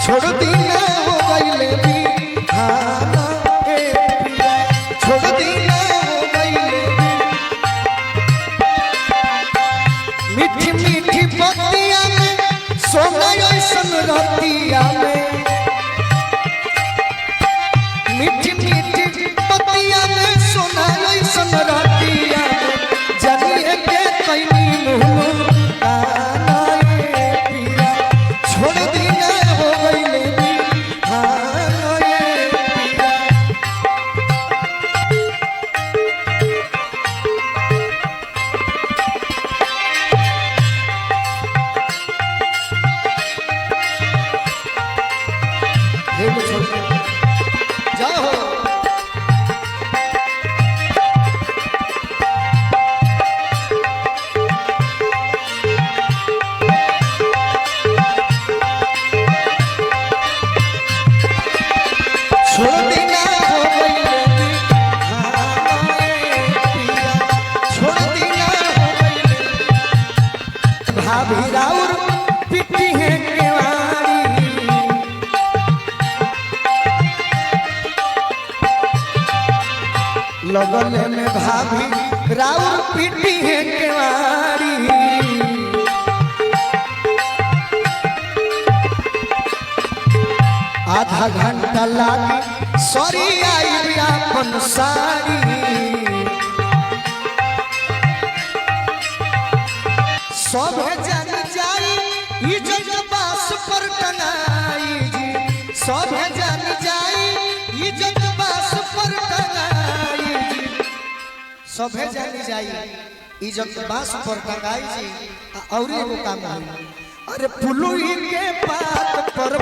छोड़ दी ना हो गईले बिहाना ए पिया छोड़ दी ना हो गईले मीठी मीठी बतिया में सोना ऐसन रतिया में मीठी मीठी बतिया में सोना ऐसन रतिया में जानिए के कैनी मुहनु काना ए पिया छोड़ दी ना हो गईले बिहाना ए पिया हे छोड़ जाओ छोड़ देना हो गईले बिहाना ए पिया छोड़ देना हो गईले भाभी राउर पिटी है केवाड़ी लगल में भाभी राउर पिटी है केवाड़ी आधा घंटा लागी सॉरी आई अपन सारी सब जान जाई इज्जत बास पर टंगाई जी सब जान जाई इज्जत बास पर टंगाई जी सब जान जाई इज्जत बास पर टंगाई जी और एगो काम है अरे पुलुई के पात पर